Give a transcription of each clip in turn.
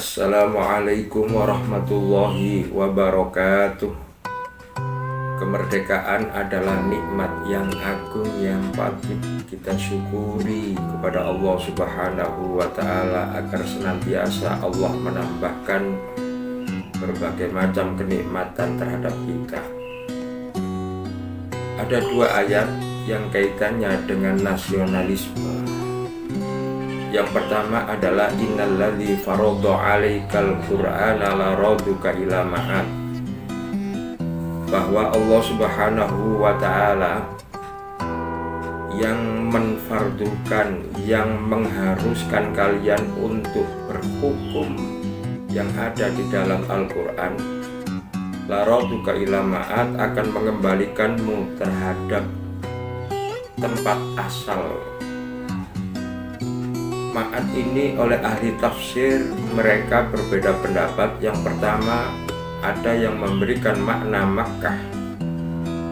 Assalamualaikum warahmatullahi wabarakatuh. Kemerdekaan adalah nikmat yang agung yang patut kita syukuri kepada Allah Subhanahu wa Ta'ala, agar senantiasa Allah menambahkan berbagai macam kenikmatan terhadap kita. Ada dua ayat yang kaitannya dengan nasionalisme. Yang pertama adalah innalladzi faradha 'alaikal qur'ana laraduka ila ma'ad, bahwa Allah Subhanahu wa Ta'ala yang menfardukan, yang mengharuskan kalian untuk berhukum yang ada di dalam Al-Quran, laraduka ila ma'ad, akan mengembalikanmu terhadap tempat asal. Ma'ad ini oleh ahli tafsir mereka berbeda pendapat. Yang pertama, ada yang memberikan makna Makkah.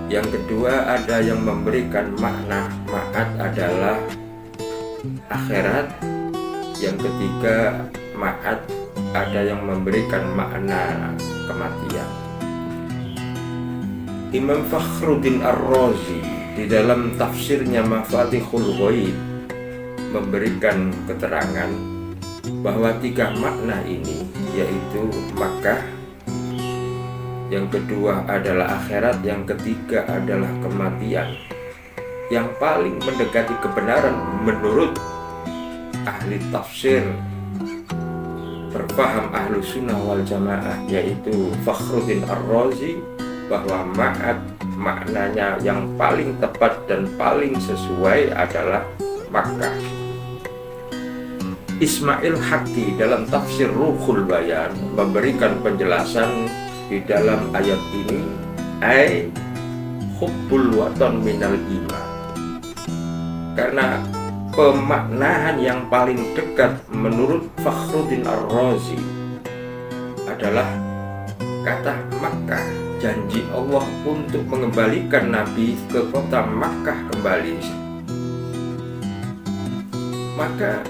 Yang kedua, ada yang memberikan makna Ma'ad adalah akhirat. Yang ketiga, Ma'ad ada yang memberikan makna kematian. Imam Fakhruddin Ar-Razi di dalam tafsirnya Mafatihul Ghaib memberikan keterangan bahwa tiga makna ini, yaitu Makkah, yang kedua adalah akhirat, yang ketiga adalah kematian, yang paling mendekati kebenaran menurut ahli tafsir berpaham ahlu sunnah wal jamaah, yaitu Fakhruddin Ar-Razi, bahwa Ma'ad maknanya yang paling tepat dan paling sesuai adalah Makkah. Ismail Haqqi dalam tafsir Ruhul Bayan memberikan penjelasan di dalam ayat ini, ai hubbul watan minal iman, karena pemaknaan yang paling dekat menurut Fakhruddin Ar-Razi adalah kata Makkah, janji Allah untuk mengembalikan Nabi ke kota Makkah kembali. Maka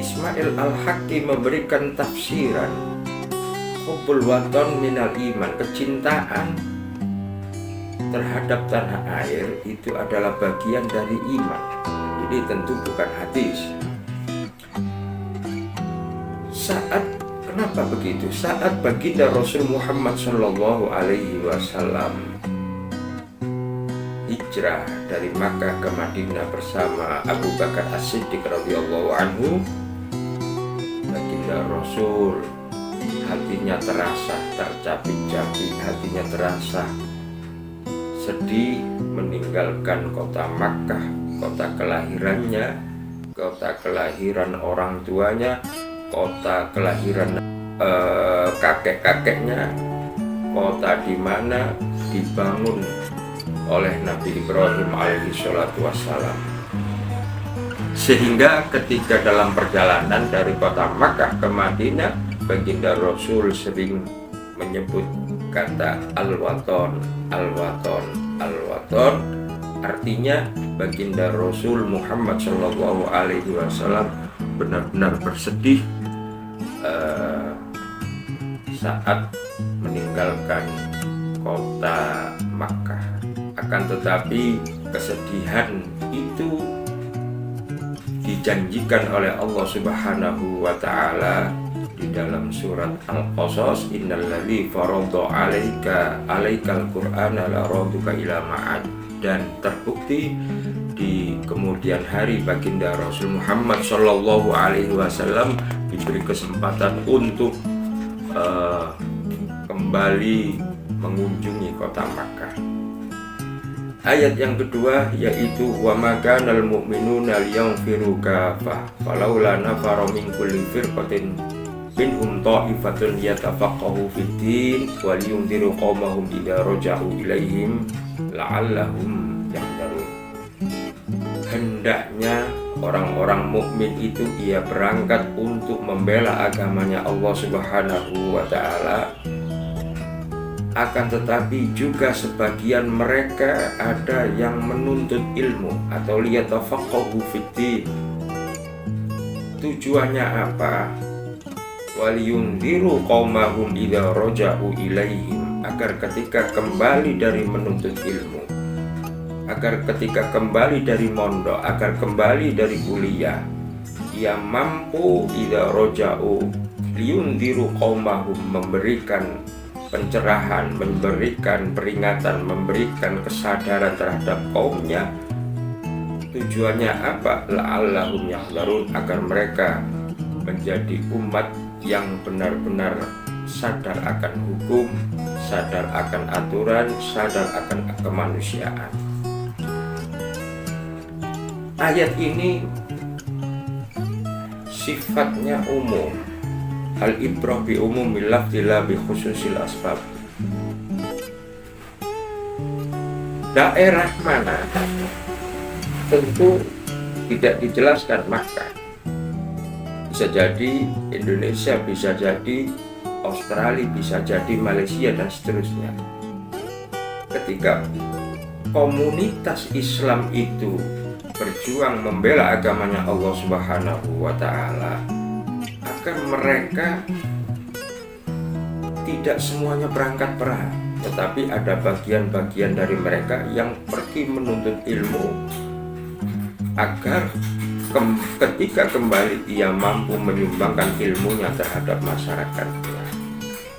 Ismail Al-Haqqi memberikan tafsiran hubbul watan minal iman, kecintaan terhadap tanah air itu adalah bagian dari iman. Jadi tentu bukan hadis. Kenapa begitu? Saat baginda Rasul Muhammad Shallallahu Alaihi Wasallam hijrah dari Makkah ke Madinah bersama Abu Bakar As-Siddiq radhiyallahu anhu, baginda Rasul hatinya terasa tercapik-capik, hatinya terasa sedih meninggalkan kota Makkah, kota kelahirannya, kota kelahiran orang tuanya, kota kelahiran kakek-kakeknya, kota di mana dibangun oleh Nabi Ibrahim alaihi salatu wassalam. Sehingga ketika dalam perjalanan dari kota Makkah ke Madinah, baginda Rasul sering menyebut kata al-waton, al-waton, al-waton. Artinya baginda Rasul Muhammad Shallallahu Alaihi Wasallam benar-benar bersedih saat meninggalkan kota Makkah. Akan tetapi kesedihan itu dijanjikan oleh Allah Subhanahu wa Ta'ala di dalam surat Al-Qasas, innalladzi faradha 'alaikal qur'ana laraduka ila ma'ad, dan terbukti di kemudian hari baginda Rasul Muhammad Shallallahu Alaihi Wasallam diberi kesempatan untuk kembali mengunjungi kota Makkah. Ayat yang kedua yaitu wa makanal mu'minuna liyanfiru kafah falaula nafara min kulli firqatin minhum ta'ifatun yatafaqahu fid-din wa liyundiru qaumahum idza raja'u ilaihim la'allahum yahdharun. Hendaknya orang-orang mukmin itu ia berangkat untuk membela agamanya Allah Subhanahu wa Ta'ala. Akan tetapi juga sebagian mereka ada yang menuntut ilmu atau liyatafaqahu fid-din, Tujuannya apa? Waliyundhiru qaumahum idza raja'u ilaihim, agar ketika kembali dari menuntut ilmu, agar ketika kembali dari mondok, agar kembali dari kuliah, ia mampu idza raja'u liyundhiru qaumahum, memberikan pencerahan, memberikan peringatan, memberikan kesadaran terhadap kaumnya. Tujuannya apa? La'allahum yahdharun, agar mereka menjadi umat yang benar-benar sadar akan hukum, sadar akan aturan, sadar akan kemanusiaan. Ayat ini sifatnya umum. Al ibrah bi umumil lafzi la bi khususil asbab. Daerah mana? Tentu tidak dijelaskan, maka bisa jadi Indonesia, bisa jadi Australia, bisa jadi Malaysia, dan seterusnya. Ketika komunitas Islam itu berjuang membela agamanya Allah Subhanahu wa Ta'ala, akan mereka tidak semuanya berangkat perang, tetapi ada bagian-bagian dari mereka yang pergi menuntut ilmu agar ketika kembali ia mampu menyumbangkan ilmunya terhadap masyarakatnya.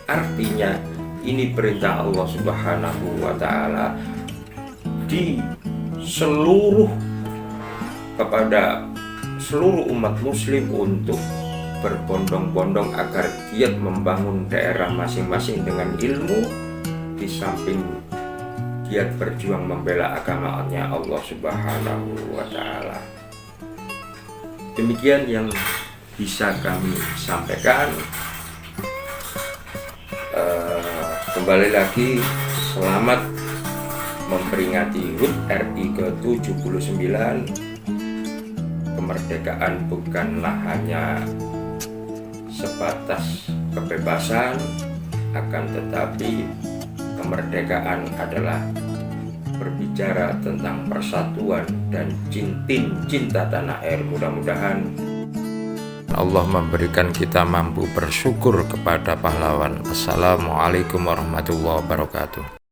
Artinya ini perintah Allah Subhanahu wa Ta'ala di kepada seluruh umat muslim untuk berbondong-bondong agar giat membangun daerah masing-masing dengan ilmu, di samping giat berjuang membela agamanya Allah Subhanahu wa Ta'ala. Demikian yang bisa kami sampaikan. Kembali lagi, selamat memperingati HUT RI ke-79. Kemerdekaan bukanlah hanya sebatas kebebasan, akan tetapi kemerdekaan adalah berbicara tentang persatuan dan cinta tanah air. Mudah-mudahan Allah memberikan kita mampu bersyukur kepada pahlawan. Assalamualaikum warahmatullahi wabarakatuh.